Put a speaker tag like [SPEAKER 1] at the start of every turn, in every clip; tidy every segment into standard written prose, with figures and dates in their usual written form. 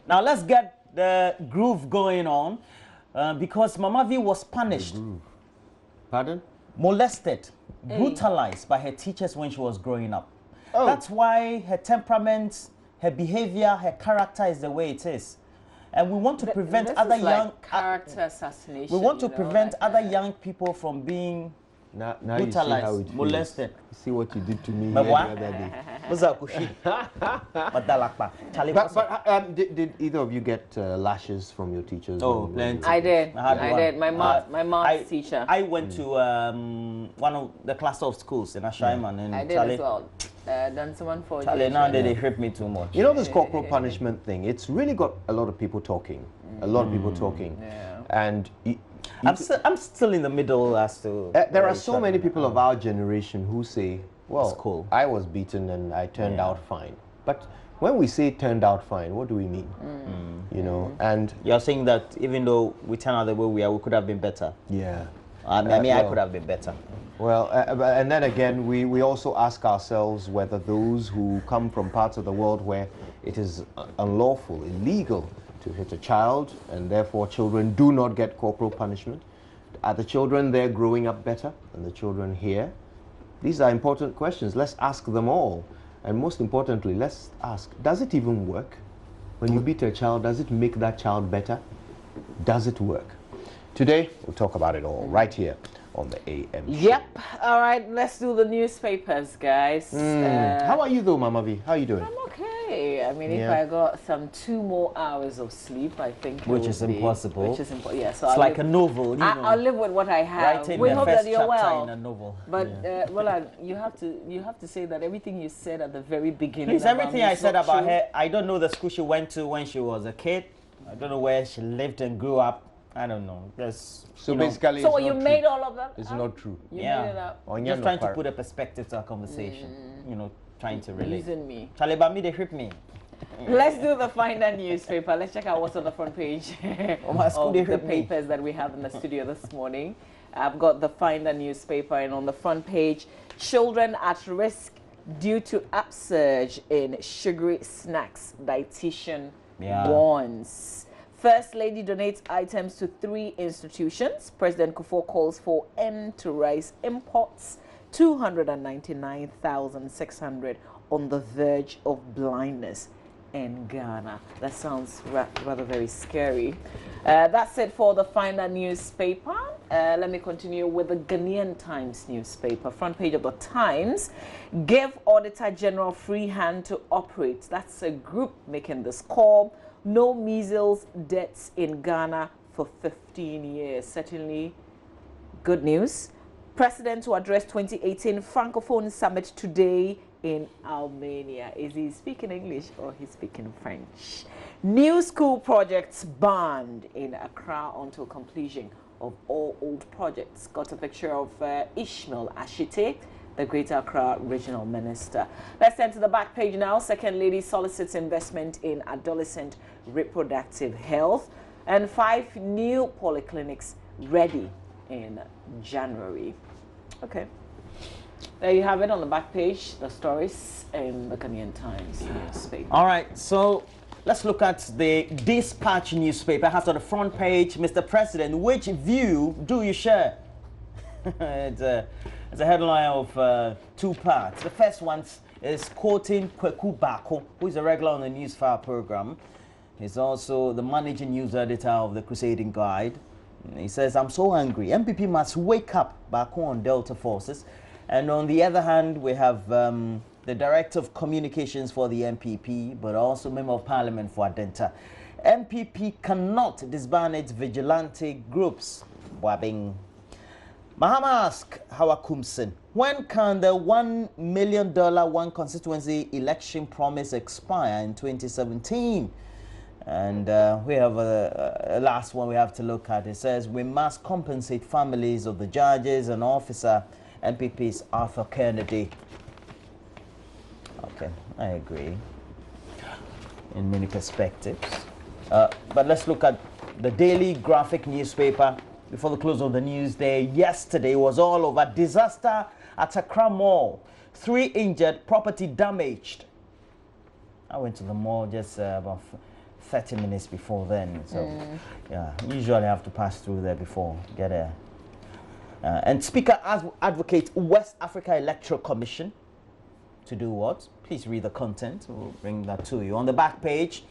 [SPEAKER 1] Now let's get the groove going on because Mama V was punished.
[SPEAKER 2] Pardon?
[SPEAKER 1] Molested, brutalized by her teachers when she was growing up.
[SPEAKER 2] Oh.
[SPEAKER 1] That's why her temperament, her behavior, her character is the way it is. And we want to prevent other young
[SPEAKER 3] character assassination.
[SPEAKER 1] We want to prevent other young people from being
[SPEAKER 2] now
[SPEAKER 1] brutalized, molested.
[SPEAKER 2] See what you did to me the other day. But did either of you get lashes from your teachers?
[SPEAKER 1] Oh, plenty.
[SPEAKER 3] I did. My maths teacher.
[SPEAKER 1] I went to one of the cluster of schools in Ashaiman. And
[SPEAKER 3] I did as well. Done someone for
[SPEAKER 1] Charlie, now they hit me too much.
[SPEAKER 2] You know this corporal punishment thing? It's really got a lot of people talking. A lot of people talking.
[SPEAKER 3] Yeah.
[SPEAKER 2] And
[SPEAKER 1] I'm still in the middle as to.
[SPEAKER 2] There are so many people of our generation who say, well,
[SPEAKER 1] cool.
[SPEAKER 2] I was beaten and I turned out fine. But when we say turned out fine, what do we mean? You know, and
[SPEAKER 1] you're saying that even though we turn out the way we are, we could have been better.
[SPEAKER 2] Yeah.
[SPEAKER 1] I mean, I could have been better.
[SPEAKER 2] Well, and then again, we also ask ourselves whether those who come from parts of the world where it is unlawful, illegal to hit a child, and therefore children do not get corporal punishment, are the children there growing up better than the children here? These are important questions. Let's ask them all. And most importantly, let's ask, does it even work? When you beat a child, does it make that child better? Does it work? Today, we'll talk about it all right here on the AM show.
[SPEAKER 3] Yep. All right, let's do the newspapers, guys.
[SPEAKER 2] How are you though, Mama V? How are you doing?
[SPEAKER 3] I'm okay. I mean, if I got some 2 more hours of sleep, I think
[SPEAKER 1] Which is impossible.
[SPEAKER 3] Which is impossible. Yeah, so
[SPEAKER 1] it's like a novel. You know,
[SPEAKER 3] I'll live with what I have.
[SPEAKER 1] Right,
[SPEAKER 3] we hope that you're well.
[SPEAKER 1] In a novel.
[SPEAKER 3] But you have to say that everything you said at the very beginning.
[SPEAKER 1] Please, everything I said about her, I don't know the school she went to when she was a kid. I don't know where she lived and grew up. I don't know.
[SPEAKER 2] So basically,
[SPEAKER 3] so you made all of that?
[SPEAKER 2] It's not true.
[SPEAKER 3] You made it up.
[SPEAKER 1] Just trying to put a perspective to our conversation. You know, trying to relate.
[SPEAKER 3] Using me.
[SPEAKER 1] Charlie, but me, they hit me.
[SPEAKER 3] Let's do the Finder newspaper. Let's check out what's on the front page of the papers that we have in the studio this morning. I've got the Finder newspaper, and on the front page, children at risk due to upsurge in sugary snacks, dietitian warns. First Lady donates items to 3 institutions. President Kufuor calls for end to rice imports. 299,600 on the verge of blindness in Ghana. That sounds rather very scary. That's it for the Finder newspaper. Let me continue with the Ghanaian Times newspaper. Front page of the Times. Give Auditor General free hand to operate. That's a group making this call. No measles deaths in Ghana for 15 years. Certainly good news. President to address 2018 Francophone Summit today in Albania. Is he speaking English or he's speaking French? New school projects banned in Accra until completion of all old projects. Got a picture of Ishmael Ashite, the Greater Accra Regional Minister. Let's turn to the back page now. Second Lady solicits investment in adolescent reproductive health, and 5 new polyclinics ready in January. Okay. There you have it on the back page, the stories in the Ghanaian Times newspaper.
[SPEAKER 1] All right, so let's look at the Dispatch newspaper. It has on the front page, Mr. President, which view do you share? It's a headline of 2 parts. The first one is quoting Kweku Bako, who is a regular on the Newsfire program. He's also the managing news editor of the Crusading Guide. He says, I'm so angry. MPP must wake up. Bako on Delta Forces. And on the other hand, we have the Director of Communications for the MPP, but also Member of Parliament for Adenta. MPP cannot disband its vigilante groups. Wabbing. Mahama asked Hawa Kumsin, when can the $1 million one constituency election promise expire in 2017? And we have a last one we have to look at. It says, we must compensate families of the judges and officer. MPP's Arthur Kennedy. Okay, I agree in many perspectives. But let's look at the Daily Graphic newspaper. Before the close of the news day, yesterday was all over. Disaster at Accra Mall. 3 injured, property damaged. I went to the mall just about 30 minutes before then. So, yeah, usually I have to pass through there before get there. And Speaker advocates West Africa Electoral Commission to do what? Please read the content. We'll bring that to you. On the back page,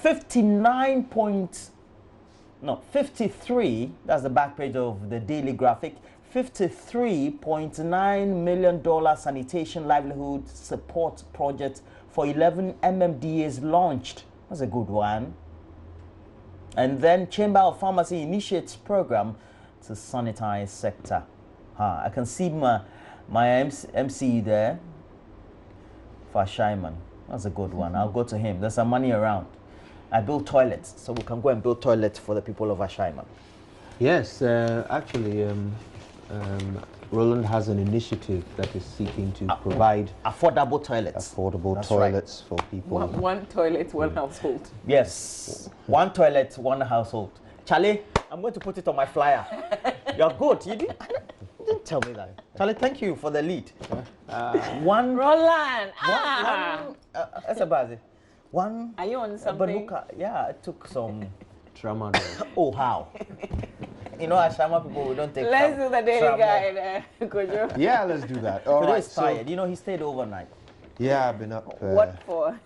[SPEAKER 1] 53, that's the back page of the Daily Graphic, $53.9 million sanitation livelihood support project for 11 MMDAs launched. That's a good one. And then Chamber of Pharmacy initiates program to sanitize sector. I can see my MC there, Fashaiman. That's a good one. I'll go to him. There's some money around. I build toilets, so we can go and build toilets for the people of Ashaiman.
[SPEAKER 2] Yes, actually, Roland has an initiative that is seeking to provide
[SPEAKER 1] affordable toilets.
[SPEAKER 2] That's toilets right. For people.
[SPEAKER 3] One toilet, one household.
[SPEAKER 1] Yes, one toilet, one household. Charlie, I'm going to put it on my flyer. You're good. You didn't tell me that. Charlie, thank you for the lead. One.
[SPEAKER 3] Roland.
[SPEAKER 1] One.
[SPEAKER 3] Are you on something?
[SPEAKER 1] Yeah, I took some
[SPEAKER 2] trauma.
[SPEAKER 1] Oh, how? You know, Ashama people, we don't take.
[SPEAKER 3] Let's do the daily guide, Kojo.
[SPEAKER 2] Yeah, let's do that. All right.
[SPEAKER 1] He's tired. You know, he stayed overnight.
[SPEAKER 2] Yeah, I've been up.
[SPEAKER 3] What for?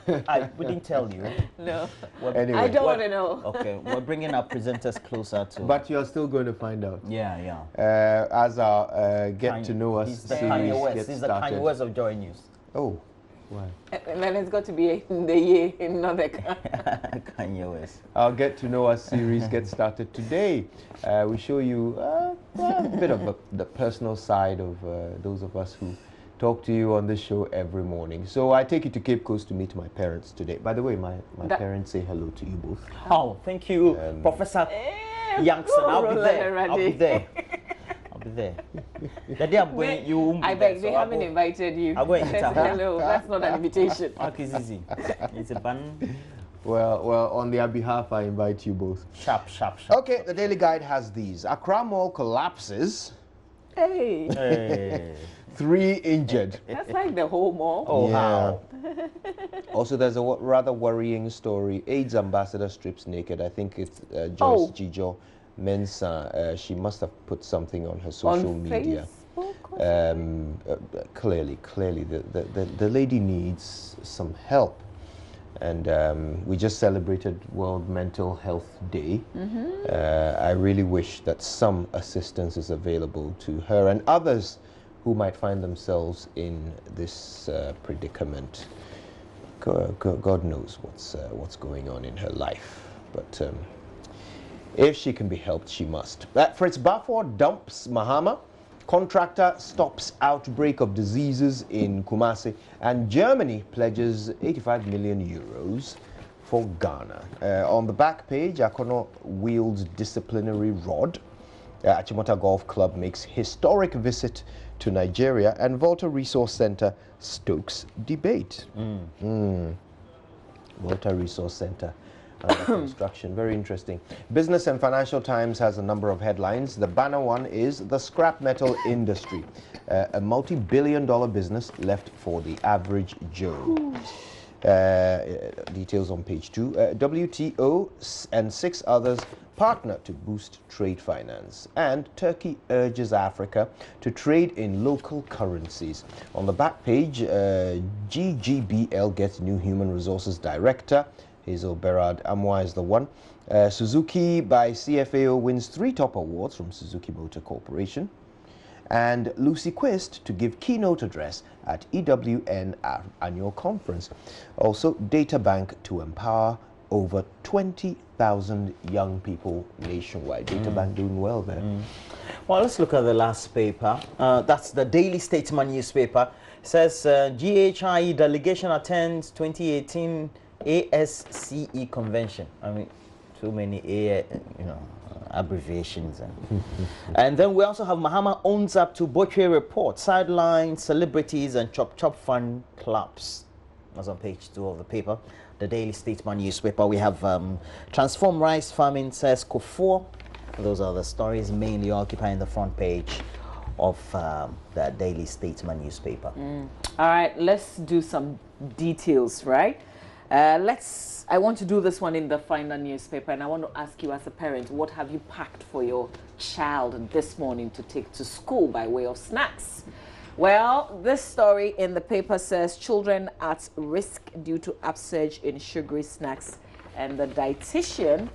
[SPEAKER 1] We didn't tell you.
[SPEAKER 3] No.
[SPEAKER 2] Anyway,
[SPEAKER 3] I don't want to know.
[SPEAKER 1] Okay, we're bringing our presenters closer to.
[SPEAKER 2] But you're still going to find out.
[SPEAKER 1] Yeah.
[SPEAKER 2] As our get to know us
[SPEAKER 1] He's the
[SPEAKER 2] series
[SPEAKER 1] Kanye West.
[SPEAKER 2] gets
[SPEAKER 1] He's the
[SPEAKER 2] started.
[SPEAKER 1] Kanye West of JoyNews.
[SPEAKER 2] Oh, why?
[SPEAKER 3] And then it's got to be in the year, not the
[SPEAKER 1] Kanye West.
[SPEAKER 2] Our Get to Know Us series gets started today. We show you a bit of the personal side of those of us who talk to you on this show every morning. So I take you to Cape Coast to meet my parents today. By the way, my parents say hello to you both.
[SPEAKER 1] Oh, thank you, Professor Youngson. I'll be there. I'll be there. The day I'm going, you won't be
[SPEAKER 3] I beg,
[SPEAKER 1] there,
[SPEAKER 3] they haven't invited you.
[SPEAKER 1] I'll go and eat
[SPEAKER 3] hello, that's not an invitation.
[SPEAKER 1] It's easy. It's a bun.
[SPEAKER 2] Well, on their behalf, I invite you both.
[SPEAKER 1] Sharp.
[SPEAKER 2] Okay, the Daily Guide has these. Accra Mall collapses.
[SPEAKER 3] Hey.
[SPEAKER 2] 3 injured.
[SPEAKER 3] That's like the whole mall.
[SPEAKER 1] Oh,
[SPEAKER 2] yeah.
[SPEAKER 1] how?
[SPEAKER 2] Also, there's a rather worrying story. AIDS ambassador strips naked. I think it's Joyce Jijo Mensah. She must have put something on her social media. Clearly, the lady needs some help. And we just celebrated World Mental Health Day. I really wish that some assistance is available to her and others who might find themselves in this predicament. God knows what's going on in her life, but if she can be helped, she must. Fritz Bafor dumps Mahama. Contractor stops outbreak of diseases in Kumasi, and Germany pledges 85 million euros for Ghana. On the back page, Akono wields disciplinary rod. Achimota Golf Club makes historic visit to Nigeria, and Volta Resource Center stokes debate. Volta Resource Center under construction. Very interesting. Business and Financial Times has a number of headlines. The banner one is the scrap metal industry, a multi-billion-dollar business left for the average Joe. Details on page 2. WTO and 6 others partner to boost trade finance, and Turkey urges Africa to trade in local currencies. On the back page, GGBL gets new human resources director. Hazel Berard Amwa is the one. Suzuki by CFAO wins 3 top awards from Suzuki Motor Corporation. And Lucy Quist to give keynote address at EWN annual conference. Also, Data Bank to empower over 20,000 young people nationwide. Data Bank doing well there.
[SPEAKER 1] Well, let's look at the last paper. That's the Daily Statesman newspaper. It says GHIE delegation attends 2018 ASCE convention. I mean, too many abbreviations. And then we also have Mahama owns up to Botche report, sideline celebrities and chop fun clubs. That's on page 2 of the paper, the Daily Statesman newspaper. We have transform rice farming, says Kofor. Those are the stories mainly occupying the front page of the Daily Statesman newspaper.
[SPEAKER 3] All right, let's do some details, right? I want to do this one in the final newspaper, and I want to ask you as a parent, what have you packed for your child this morning to take to school by way of snacks? Well, this story in the paper says children at risk due to upsurge in sugary snacks, and the dietitian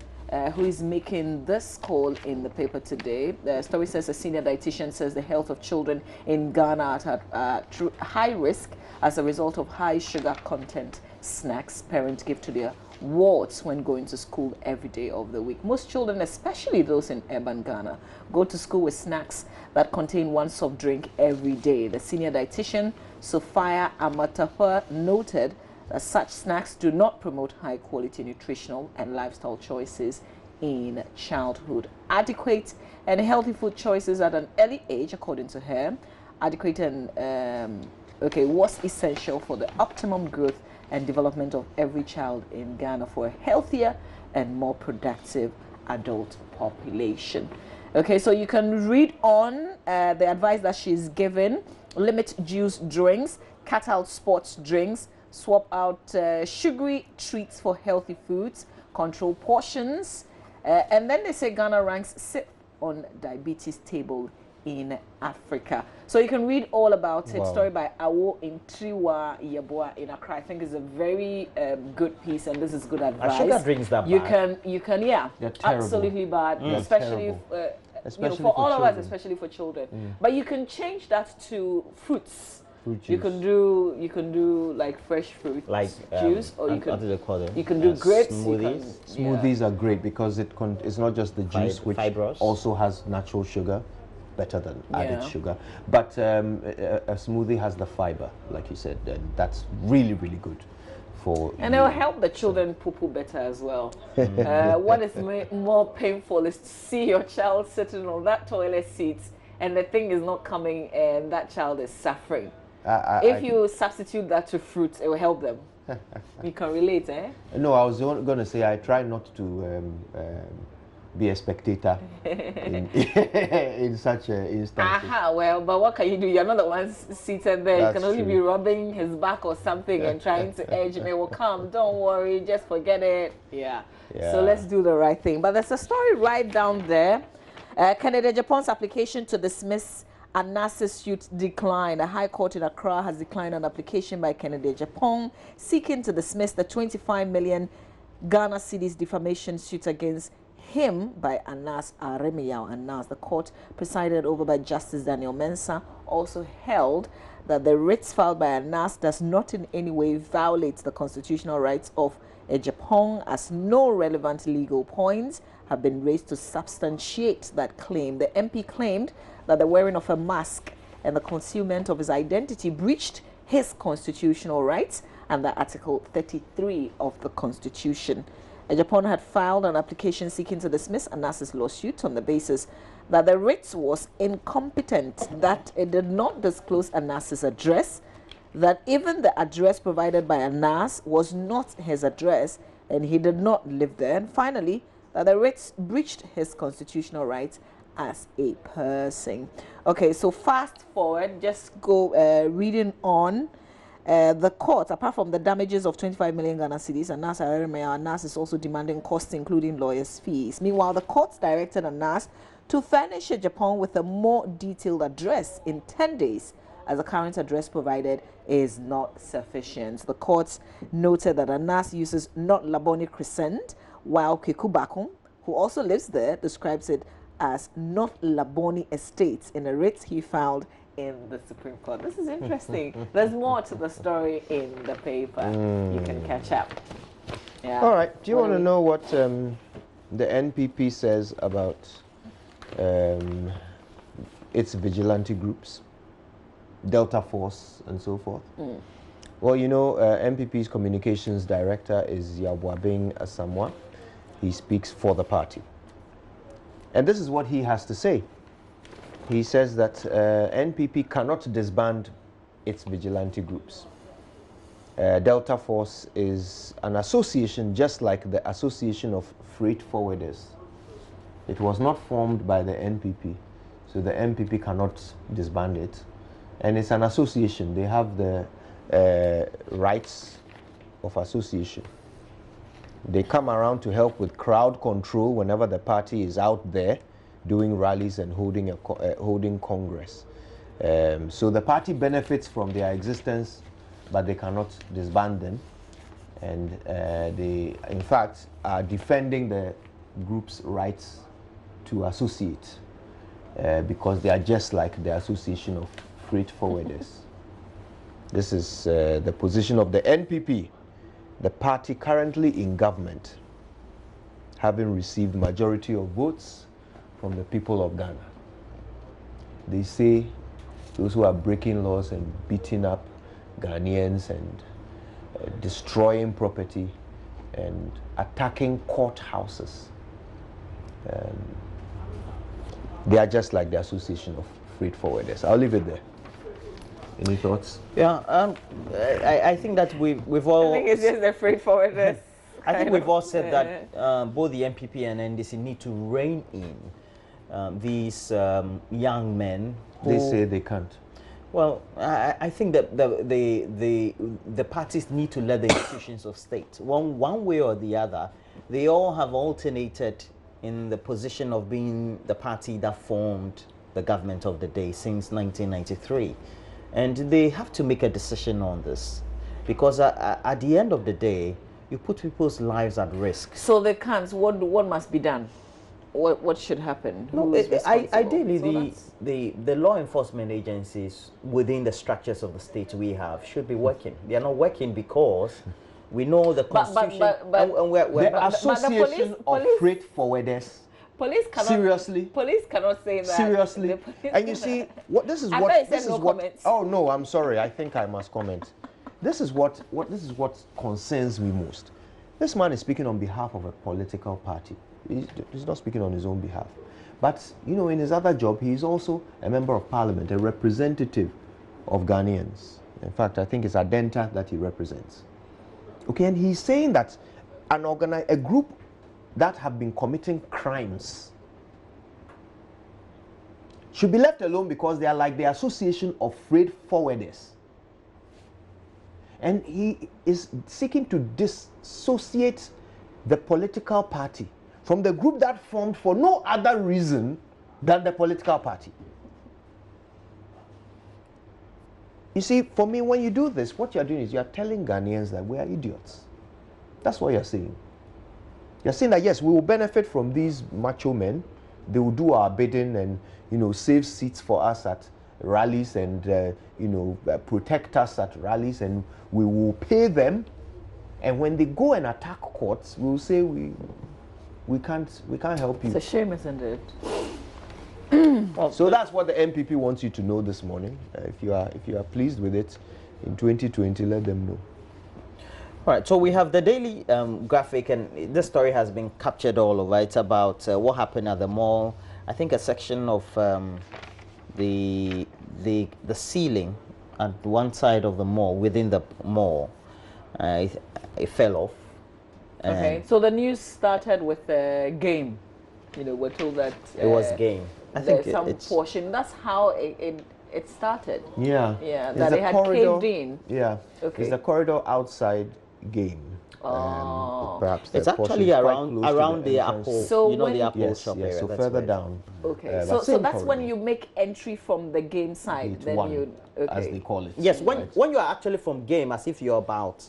[SPEAKER 3] who is making this call in the paper today. The story says a senior dietitian says the health of children in Ghana are at high risk as a result of high sugar content snacks parents give to their wards when going to school every day of the week. Most children, especially those in urban Ghana, go to school with snacks that contain one soft drink every day. The senior dietitian, Sophia Amatapa, noted that such snacks do not promote high-quality nutritional and lifestyle choices in childhood. Adequate and healthy food choices at an early age, according to her, adequate and was essential for the optimum growth and development of every child in Ghana for a healthier and more productive adult population. Okay, so you can read on the advice that she's given. Limit juice drinks, cut out sports drinks, swap out sugary treats for healthy foods, control portions, and then they say Ghana ranks 6th on diabetes table in Africa. So you can read all about it.
[SPEAKER 2] Wow.
[SPEAKER 3] Story by Awo Intriwa Yeboah in Accra. I think it's a very good piece, and this is good advice.
[SPEAKER 1] Sugar drinks that
[SPEAKER 3] you
[SPEAKER 1] bad?
[SPEAKER 3] You can, yeah, absolutely bad, especially for all of us, especially for children. But you can change that to fruits.
[SPEAKER 2] Fruit juice.
[SPEAKER 3] You can do like fresh fruit,
[SPEAKER 1] like
[SPEAKER 3] juice, or
[SPEAKER 1] what do they call them?
[SPEAKER 3] you can do grapes.
[SPEAKER 1] Smoothies.
[SPEAKER 2] Smoothies are great because it's not just the juice, which
[SPEAKER 1] fibrous.
[SPEAKER 2] also has natural sugar, better than added sugar. But a smoothie has the fiber, like you said, and that's really, really good for.
[SPEAKER 3] And it will help the children poo-poo better as well. What is more painful is to see your child sitting on that toilet seat and the thing is not coming and that child is suffering. If you substitute that to fruit, it will help them. You can relate, eh?
[SPEAKER 2] No, I was going to say I try not to be a spectator in such instances.
[SPEAKER 3] Well, but what can you do? You're not the ones seated there.
[SPEAKER 2] That's
[SPEAKER 3] you can only
[SPEAKER 2] true.
[SPEAKER 3] be rubbing his back or something and trying to urge him. It will come. Don't worry. Just forget it. Yeah. So let's do the right thing. But there's a story right down there. Canada Japan's application to dismiss Anas's suit declined. The High Court in Accra has declined an application by Canada Japan seeking to dismiss the 25 million Ghana cedis defamation suit against him by Anas Aremiyaw Anas. The court, presided over by Justice Daniel Mensah, also held that the writs filed by Anas does not in any way violate the constitutional rights of Japan, as no relevant legal points have been raised to substantiate that claim. The MP claimed that the wearing of a mask and the concealment of his identity breached his constitutional rights under Article 33 of the Constitution. Japan had filed an application seeking to dismiss Anas's lawsuit on the basis that the writ was incompetent, that it did not disclose Anas's address, that even the address provided by Anas was not his address and he did not live there, and finally, that the writ breached his constitutional rights as a person. Okay, so fast forward, just go reading on. The court, apart from the damages of 25 million Ghana cedis, Anas is also demanding costs, including lawyers' fees. Meanwhile, the court directed Anas to furnish Japan with a more detailed address in 10 days, as the current address provided is not sufficient. The court noted that Anas uses Not Laboni Crescent, while Kweku Bakum, who also lives there, describes it as Not Laboni Estates in a writ he filed in the Supreme Court. This is interesting. There's more to the story in the paper. You can catch up. Yeah.
[SPEAKER 2] All right. Do you want to know what the NPP says about its vigilante groups, Delta Force, and so forth? Well, you know, NPP's communications director is Yabwabing Asamoah. He speaks for the party. And this is what he has to say. He says that NPP cannot disband its vigilante groups. Delta Force is an association just like the Association of Freight Forwarders. It was not formed by the NPP, so the NPP cannot disband it. And it's an association. They have the rights of association. They come around to help with crowd control whenever the party is out there doing rallies and holding Congress. So the party benefits from their existence, but they cannot disband them. And they, in fact, are defending the group's rights to associate because they are just like the Association of Freight Forwarders. This is the position of the NPP, the party currently in government, having received majority of votes from the people of Ghana. They say those who are breaking laws and beating up Ghanaians and destroying property and attacking courthouses, they are just like the Association of Freight Forwarders. I'll leave it there. Any thoughts?
[SPEAKER 1] Yeah, I think that we've all...
[SPEAKER 3] I think it's just the freight forwarders.
[SPEAKER 1] I think we've all said that both the NPP and NDC need to rein in these young men who...
[SPEAKER 2] They say they can't.
[SPEAKER 1] Well, I think that the parties need to let the institutions of state, one way or the other, they all have alternated in the position of being the party that formed the government of the day since 1993. And they have to make a decision on this, because at the end of the day, you put people's lives at risk.
[SPEAKER 3] So they can't. What must be done? What should happen?
[SPEAKER 1] No, ideally, the law enforcement agencies within the structures of the state we have should be working. They are not working because we know the Constitution.
[SPEAKER 2] The Association of Freight Forwarders.
[SPEAKER 3] Police cannot.
[SPEAKER 2] Seriously.
[SPEAKER 3] Police cannot say that.
[SPEAKER 2] Seriously. And you see, this is what. Oh no, I'm sorry. I think I must comment. This is what concerns me most. This man is speaking on behalf of a political party. He's not speaking on his own behalf. But, you know, in his other job, he is also a member of parliament, a representative of Ghanaians. In fact, I think it's Adenta that he represents. Okay, and he's saying that a group that have been committing crimes should be left alone because they are like the Association of Freight Forwarders. And he is seeking to dissociate the political party from the group that formed for no other reason than the political party. You see, for me, when you do this, what you're doing is you're telling Ghanaians that we are idiots. That's what you're saying. You're saying that, yes, we will benefit from these macho men. They will do our bidding and, you know, save seats for us at rallies and, you know, protect us at rallies, and we will pay them. And when they go and attack courts, we will say we can't help you.
[SPEAKER 3] It's a shame, isn't it?
[SPEAKER 2] So that's what the NPP wants you to know this morning. If you are pleased with it, in 2020, let them know.
[SPEAKER 1] All right, so we have the daily graphic, and this story has been captured all over. It's about what happened at the mall. I think a section of the ceiling at one side of the mall, within the mall, it fell off.
[SPEAKER 3] Okay, so the news started with a game. You know, we're told that
[SPEAKER 1] it was game. I think
[SPEAKER 3] there's some portion. That's how it started.
[SPEAKER 2] Yeah.
[SPEAKER 3] Yeah, that they had caved in.
[SPEAKER 2] Yeah.
[SPEAKER 3] Okay.
[SPEAKER 2] It's the corridor outside game.
[SPEAKER 3] Oh.
[SPEAKER 2] Perhaps
[SPEAKER 1] it's actually around the Apple.
[SPEAKER 3] So
[SPEAKER 1] you know, the Apple shop
[SPEAKER 2] area.
[SPEAKER 1] So
[SPEAKER 2] further down.
[SPEAKER 3] Okay. So that's when you make entry from the game side.
[SPEAKER 2] Gate
[SPEAKER 3] then
[SPEAKER 2] one,
[SPEAKER 3] you
[SPEAKER 2] as they call it.
[SPEAKER 1] Yes. When you are actually from game, as if you're about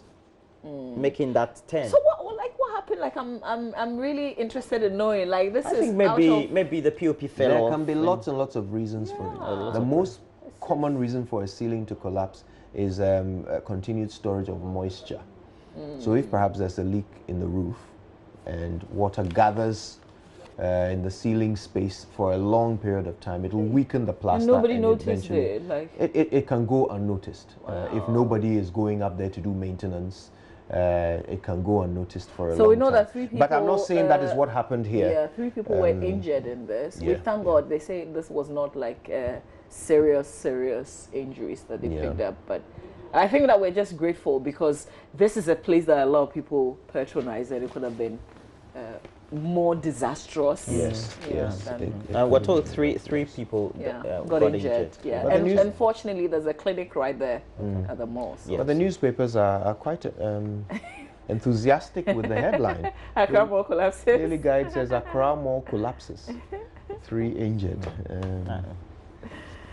[SPEAKER 1] making that turn.
[SPEAKER 3] So what happened? Like I'm really interested in knowing. Like this
[SPEAKER 1] I think maybe the POP fell off.
[SPEAKER 2] There can be lots and lots of reasons for it. The most common reason for a ceiling to collapse is continued storage of moisture. So if perhaps there's a leak in the roof and water gathers in the ceiling space for a long period of time, it will weaken the plaster.
[SPEAKER 3] Nobody noticed it. Like
[SPEAKER 2] it can go unnoticed. If nobody is going up there to do maintenance, it can go unnoticed for a long time.
[SPEAKER 3] So we know that 3 people...
[SPEAKER 2] But I'm not saying that is what happened here.
[SPEAKER 3] Yeah, 3 people were injured in this.
[SPEAKER 2] Yeah,
[SPEAKER 3] Thank God they say this was not like serious injuries that they picked up. But I think that we're just grateful because this is a place that a lot of people patronize, and it could have been more disastrous.
[SPEAKER 2] Yes, yes.
[SPEAKER 3] than-
[SPEAKER 1] We're told three people
[SPEAKER 3] got injured. Yeah,
[SPEAKER 2] But
[SPEAKER 3] and
[SPEAKER 2] the news-
[SPEAKER 3] unfortunately, there's a clinic right there at the mall. So.
[SPEAKER 1] Yeah.
[SPEAKER 2] But the newspapers are quite enthusiastic with the headline.
[SPEAKER 3] Accra Mall collapses.
[SPEAKER 2] Daily Guide says Accra Mall collapses. 3 injured.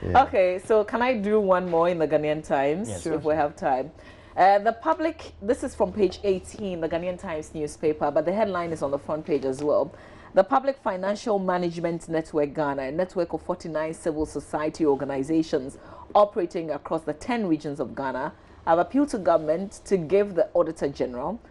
[SPEAKER 2] Yeah.
[SPEAKER 3] Okay, so can I do one more in the Ghanaian Times,
[SPEAKER 1] Yes.
[SPEAKER 3] if we have time? The public, this is from page 18, the Ghanaian Times newspaper, but the headline is on the front page as well. The Public Financial Management Network Ghana, a network of 49 civil society organizations operating across the 10 regions of Ghana, have appealed to government to give the Auditor General,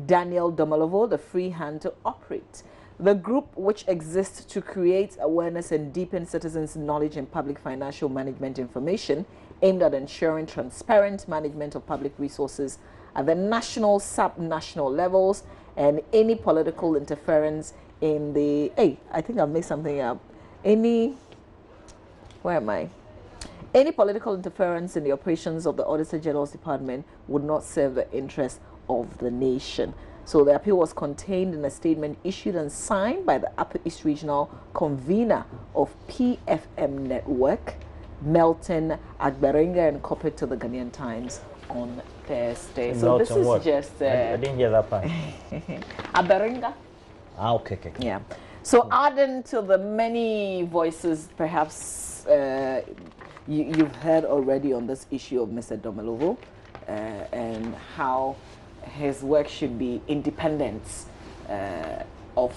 [SPEAKER 3] Daniel Domolovo, the free hand to operate. The group, which exists to create awareness and deepen citizens' knowledge in public financial management information, aimed at ensuring transparent management of public resources at the national, sub-national levels, and any political interference in the... Hey, I think I've made something up. Any political interference in the operations of the Auditor General's Department would not serve the interests of the nation. So the appeal was contained in a statement issued and signed by the Upper East Regional Convener of PFM Network, Melton Agbarenga, and copied to the Ghanaian Times on Thursday. So this is
[SPEAKER 1] what?
[SPEAKER 3] just...
[SPEAKER 1] I didn't hear that part.
[SPEAKER 3] Agbarenga?
[SPEAKER 1] Okay.
[SPEAKER 3] Yeah. So adding to the many voices perhaps you've heard already on this issue of Mr. Domolovo and how his work should be independent of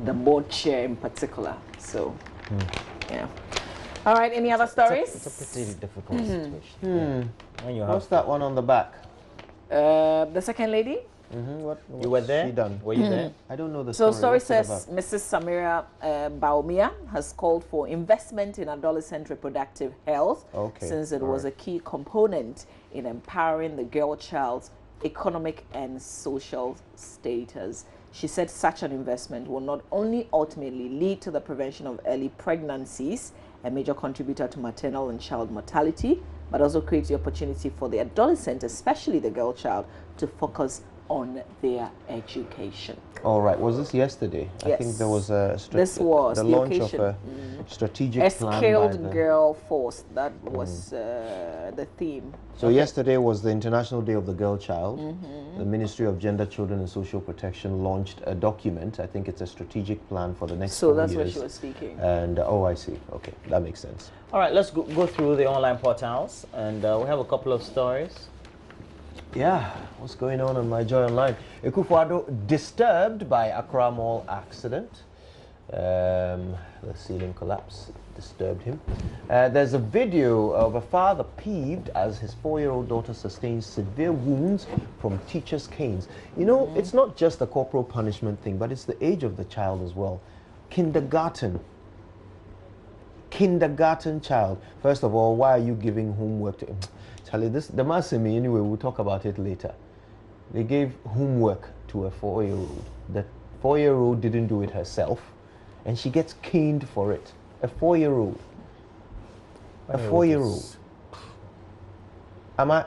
[SPEAKER 3] the board chair in particular. So, yeah. All right, any other stories?
[SPEAKER 1] It's a pretty difficult situation. When you have
[SPEAKER 2] What's that one on the back?
[SPEAKER 3] The second lady?
[SPEAKER 2] What
[SPEAKER 1] You were there?
[SPEAKER 2] She done?
[SPEAKER 1] Were you there?
[SPEAKER 2] I don't know the
[SPEAKER 3] So
[SPEAKER 2] story.
[SPEAKER 3] story
[SPEAKER 2] What's it
[SPEAKER 3] says
[SPEAKER 2] about?
[SPEAKER 3] Mrs. Samira Baumia has called for investment in adolescent reproductive health,
[SPEAKER 2] Okay,
[SPEAKER 3] since it was a key component in empowering the girl child's economic and social status. She said such an investment will not only ultimately lead to the prevention of early pregnancies, a major contributor to maternal and child mortality, but also creates the opportunity for the adolescent, especially the girl child, to focus on their education.
[SPEAKER 2] All right. Was this yesterday? I think there was a
[SPEAKER 3] This was
[SPEAKER 2] the
[SPEAKER 3] the
[SPEAKER 2] launch
[SPEAKER 3] occasion.
[SPEAKER 2] of a strategic
[SPEAKER 3] A
[SPEAKER 2] plan by
[SPEAKER 3] skilled
[SPEAKER 2] the...
[SPEAKER 3] girl force, that was the theme.
[SPEAKER 2] So yesterday was the International Day of the Girl Child. The Ministry of Gender, Children and Social Protection launched a document. I think it's a strategic plan for the next 4
[SPEAKER 3] So
[SPEAKER 2] years.
[SPEAKER 3] that's what she was speaking.
[SPEAKER 2] And oh, I see. Okay, that makes sense.
[SPEAKER 1] All right, let's go through the online portals, and we have a couple of stories.
[SPEAKER 2] Yeah, what's going on my Joy Online? Ekufuado disturbed by Accra Mall accident. The ceiling collapse disturbed him. There's a video of a father peeved as his 4-year-old daughter sustains severe wounds from teachers' canes. You know, it's not just a corporal punishment thing, but it's the age of the child as well. Kindergarten child. First of all, why are you giving homework to him? Charlie, the mass in me anyway, we'll talk about it later. They gave homework to a 4-year-old. The 4-year-old didn't do it herself, and she gets caned for it. A 4-year-old. A 4-year-old.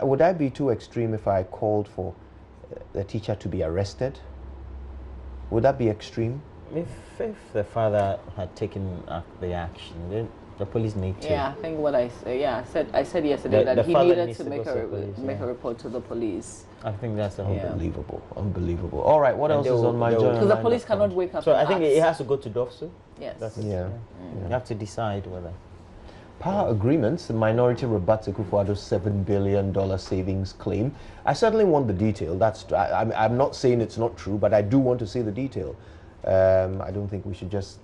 [SPEAKER 2] Would I be too extreme if I called for the teacher to be arrested? Would that be extreme?
[SPEAKER 1] If the father had taken the action, then the police need to.
[SPEAKER 3] Yeah, I think what I said. Yeah, I said yesterday that
[SPEAKER 1] the
[SPEAKER 3] he
[SPEAKER 1] father
[SPEAKER 3] needed
[SPEAKER 1] needs
[SPEAKER 3] to
[SPEAKER 1] to
[SPEAKER 3] make
[SPEAKER 1] go to the police,
[SPEAKER 3] make a report to the police.
[SPEAKER 1] I think that's the whole.
[SPEAKER 3] Yeah.
[SPEAKER 2] Unbelievable, unbelievable. All right, what
[SPEAKER 1] And
[SPEAKER 2] else
[SPEAKER 1] they
[SPEAKER 2] is
[SPEAKER 1] will-
[SPEAKER 2] on my
[SPEAKER 1] they will-
[SPEAKER 2] Joy
[SPEAKER 3] Because the
[SPEAKER 2] Online
[SPEAKER 3] police
[SPEAKER 2] dot com?
[SPEAKER 3] cannot wake up.
[SPEAKER 1] So
[SPEAKER 3] and
[SPEAKER 1] I think
[SPEAKER 3] ask.
[SPEAKER 1] it has to go to DOFSU.
[SPEAKER 3] Yes.
[SPEAKER 1] That's it.
[SPEAKER 2] Yeah.
[SPEAKER 1] You have to decide whether.
[SPEAKER 2] Power agreements, the minority rebuts Ekufuado's $7 billion savings claim. I certainly want the detail. I'm not saying it's not true, but I do want to see the detail. I don't think we should just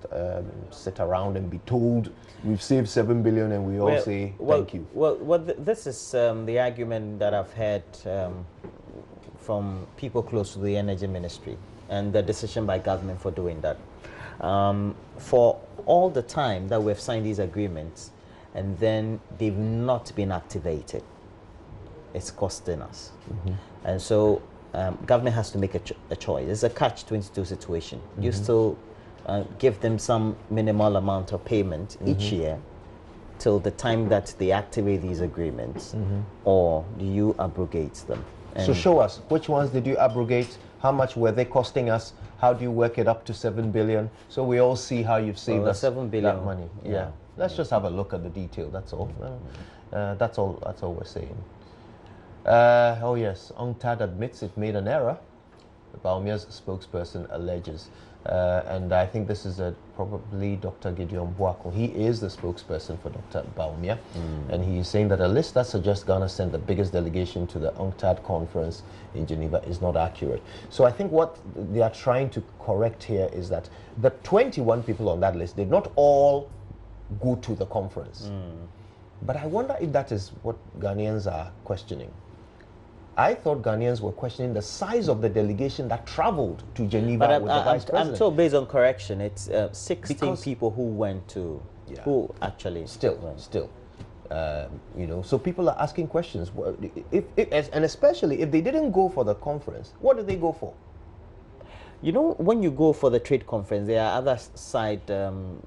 [SPEAKER 2] sit around and be told we've saved $7 billion and we all say thank you.
[SPEAKER 1] This is the argument that I've heard from people close to the energy ministry and the decision by government for doing that. For all the time that we've signed these agreements and then they've not been activated, it's costing us. And so government has to make a choice. It's a catch-22 situation. You still give them some minimal amount of payment each year till the time that they activate these agreements, or do you abrogate them?
[SPEAKER 2] So show us, which ones did you abrogate How much were they costing us? How do you work it up to 7 billion? So we all see how you've saved us
[SPEAKER 1] 7 billion
[SPEAKER 2] that money. Yeah. Let's just have a look at the detail. That's all. That's all. That's all we're saying. Oh yes, UNCTAD admits it made an error. Baumia's spokesperson alleges. And I think this is probably Dr. Gideon Boako. He is the spokesperson for Dr. Baumia. And he's saying that a list that suggests Ghana sent the biggest delegation to the UNCTAD conference in Geneva is not accurate. So I think what they are trying to correct here is that the 21 people on that list did not all go to the conference. But I wonder if that is what Ghanaians are questioning. I thought Ghanaians were questioning the size of the delegation that traveled to Geneva with the vice president.
[SPEAKER 1] I'm told, based on correction, it's 16 people who went to, who actually went. You know, so people are asking questions. And especially if they didn't go for the conference, what did they go for? You know, when you go for the trade conference, there are other side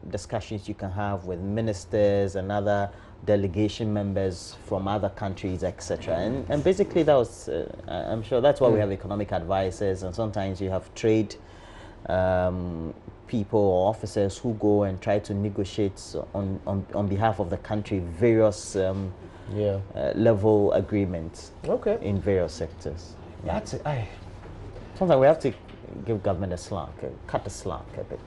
[SPEAKER 1] discussions you can have with ministers and other delegation members from other countries, etc. And basically that was, I'm sure that's why we have economic advisors, and sometimes you have trade people or officers who go and try to negotiate on behalf of the country various level agreements in various sectors.
[SPEAKER 2] That's it.
[SPEAKER 1] Sometimes we have to give government a slack, cut the slack a bit.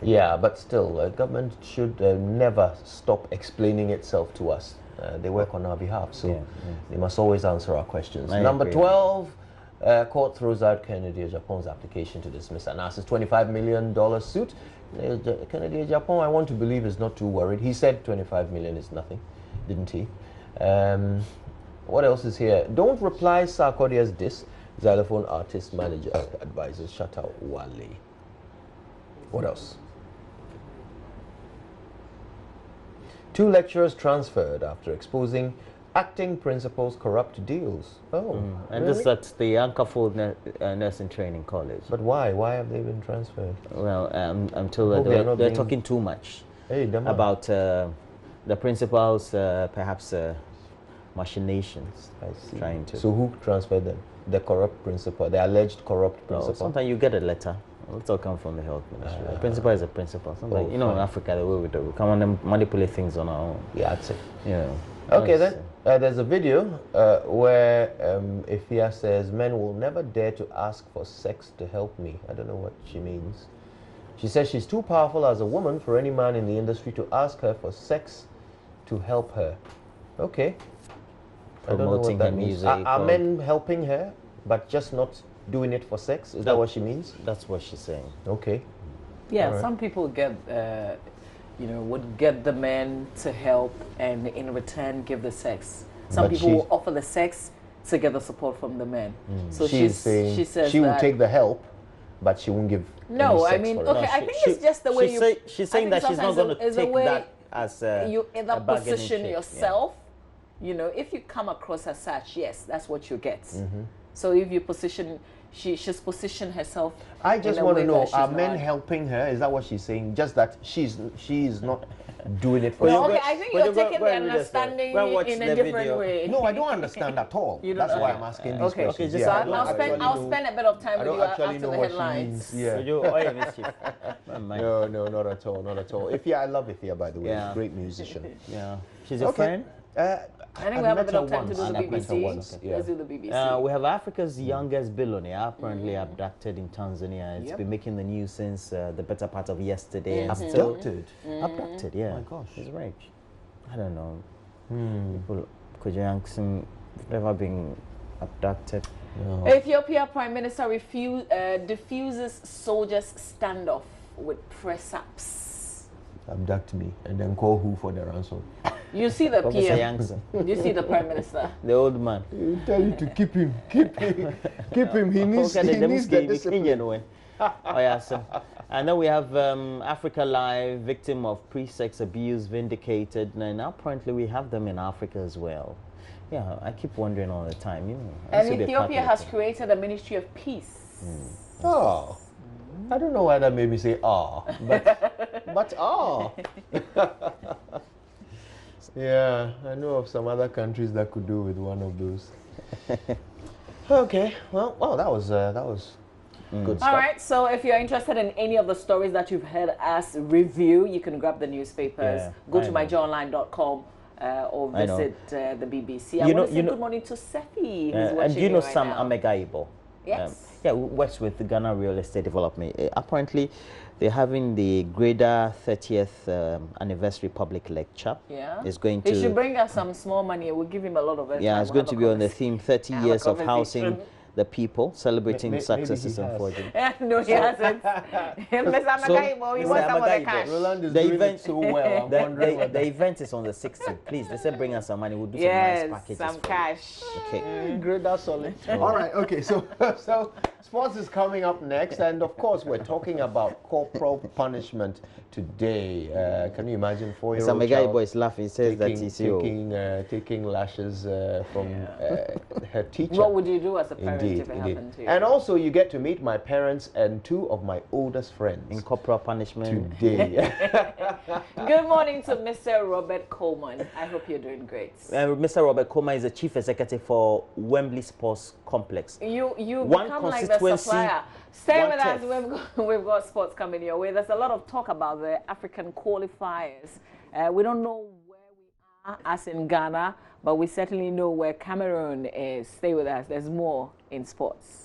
[SPEAKER 2] Yeah, but still, government should never stop explaining itself to us. They work on our behalf, so they must always answer our questions. Number 12, court throws out Kennedy Japan's application to dismiss an ass's $25 million suit. Kennedy Japan, I want to believe, is not too worried. He said 25 million is nothing, didn't he? What else is here? Don't reply Sarkodie's diss. Xylophone artist manager advises Shatta Wale. What else? 2 lecturers transferred after exposing acting principals' corrupt deals. Oh,
[SPEAKER 1] and this is at the Ankafold Nursing Training College.
[SPEAKER 2] But why? Why have they been transferred?
[SPEAKER 1] Well, I'm told that they're talking too much about the principals' perhaps machinations.
[SPEAKER 2] I see.
[SPEAKER 1] Trying to.
[SPEAKER 2] So who transferred them? The corrupt principal, the alleged corrupt principal.
[SPEAKER 1] Sometimes you get a letter. It's all come from the health ministry. The principal is a principal. Sometimes, in Africa, the way we do, we come and manipulate things on our own.
[SPEAKER 2] Yeah, that's it.
[SPEAKER 1] Yeah.
[SPEAKER 2] Okay, then there's a video where Ifia says, "Men will never dare to ask for sex to help me." I don't know what she means. She says she's too powerful as a woman for any man in the industry to ask her for sex to help her. Okay.
[SPEAKER 1] Promoting her music.
[SPEAKER 2] Are men helping her, but just not doing it for sex? Is that what she means?
[SPEAKER 1] That's what she's saying.
[SPEAKER 2] Okay.
[SPEAKER 3] Yeah, some people get, would get the men to help and in return give the sex. Some people will offer the sex to get the support from the men. So she says
[SPEAKER 2] she will take the help, but she won't give.
[SPEAKER 3] No,
[SPEAKER 2] any sex
[SPEAKER 3] I mean,
[SPEAKER 2] for it.
[SPEAKER 3] I think it's just the way
[SPEAKER 1] she's saying that she's not going to take that as
[SPEAKER 3] you either position
[SPEAKER 1] chip,
[SPEAKER 3] yourself. You know, if you come across as such, yes, that's what you get. So if you position, she's positioned herself.
[SPEAKER 2] I just want to know: are men helping her? Is that what she's saying? Just that she's not doing it for.
[SPEAKER 3] No, okay, I think you're taking the understanding in a different way.
[SPEAKER 2] No, I don't understand at all. That's why I'm asking these questions.
[SPEAKER 3] Okay, so I'll spend a bit of time with you after the headlines.
[SPEAKER 2] Yeah. No, not at all, not at all. Ifya, I love Ifya, by the way. She's a great musician.
[SPEAKER 1] Yeah. She's your friend?
[SPEAKER 3] I think we have a bit of time to do the BBC. Let's do the BBC.
[SPEAKER 1] We have Africa's youngest billionaire apparently abducted in Tanzania. It's been making the news since the better part of yesterday.
[SPEAKER 2] Abducted?
[SPEAKER 1] Abducted, yeah.
[SPEAKER 2] Oh my gosh.
[SPEAKER 1] He's raped. I don't know. People, Kojankson, never been abducted.
[SPEAKER 2] No.
[SPEAKER 3] Ethiopia Prime Minister diffuses soldiers' standoff with press-ups.
[SPEAKER 2] Abduct me and then call who for the ransom?
[SPEAKER 3] You see the PM. You see the Prime Minister.
[SPEAKER 1] The old man.
[SPEAKER 2] You tell you to keep him. Keep him. He needs the discipline.
[SPEAKER 1] And then we have Africa Live, victim of pre-sex abuse vindicated. And apparently we have them in Africa as well. Yeah, I keep wondering all the time.
[SPEAKER 3] And Ethiopia has created a Ministry of Peace.
[SPEAKER 2] Oh. I don't know why that made me say but yeah, I know of some other countries that could do with one of those. Okay, well, that was Good stuff.
[SPEAKER 3] All right, so if you're interested in any of the stories that you've heard us review, you can grab the newspapers, go to myjoyonline.com or visit the BBC. I want to say good morning to Sefi, who's watching
[SPEAKER 1] and do you know
[SPEAKER 3] right
[SPEAKER 1] Sam
[SPEAKER 3] now.
[SPEAKER 1] Amegaibo?
[SPEAKER 3] Yes.
[SPEAKER 1] Yeah, who works with the Ghana Real Estate Development. Apparently, they're having the Greater 30th Anniversary Public Lecture.
[SPEAKER 3] Yeah.
[SPEAKER 1] It's going to...
[SPEAKER 3] He should bring us some small money. We'll give him a lot of it.
[SPEAKER 1] Yeah, it's going to be on the theme 30 years of housing the people, celebrating successes and fortune.
[SPEAKER 3] No, he hasn't. Mr. Amagaibo, he wants some of the cash.
[SPEAKER 2] Roland is doing it so well. I'm wondering
[SPEAKER 1] The event is on the 16th. Please, let's say bring us some money. We'll do some nice packages.
[SPEAKER 3] Some cash.
[SPEAKER 1] Okay.
[SPEAKER 2] Great, that's solid. All right, okay, so sports is coming up next, and of course we're talking about corporal punishment today. Can you imagine 4-year-old
[SPEAKER 1] Mr.
[SPEAKER 2] child
[SPEAKER 1] Amagaibo is laughing. He says that he's
[SPEAKER 2] taking lashes from her teacher?
[SPEAKER 3] What would you do as a parent
[SPEAKER 2] Indeed,
[SPEAKER 3] if it
[SPEAKER 2] indeed.
[SPEAKER 3] happened to you?
[SPEAKER 2] And also you get to meet my parents and 2 of my oldest friends
[SPEAKER 1] in corporal punishment
[SPEAKER 2] today.
[SPEAKER 3] Good morning to Mr. Robert Coleman. I hope you're doing great.
[SPEAKER 1] Mr. Robert Coleman is the chief executive for Wembley Sports Complex.
[SPEAKER 3] You
[SPEAKER 1] One
[SPEAKER 3] become like the
[SPEAKER 1] constituency,
[SPEAKER 3] supplier. Stay with us.
[SPEAKER 1] one
[SPEAKER 3] We've got sports coming your way. There's a lot of talk about the African qualifiers. We don't know where we are as in Ghana, but we certainly know where Cameroon is. Stay with us. There's more in sports.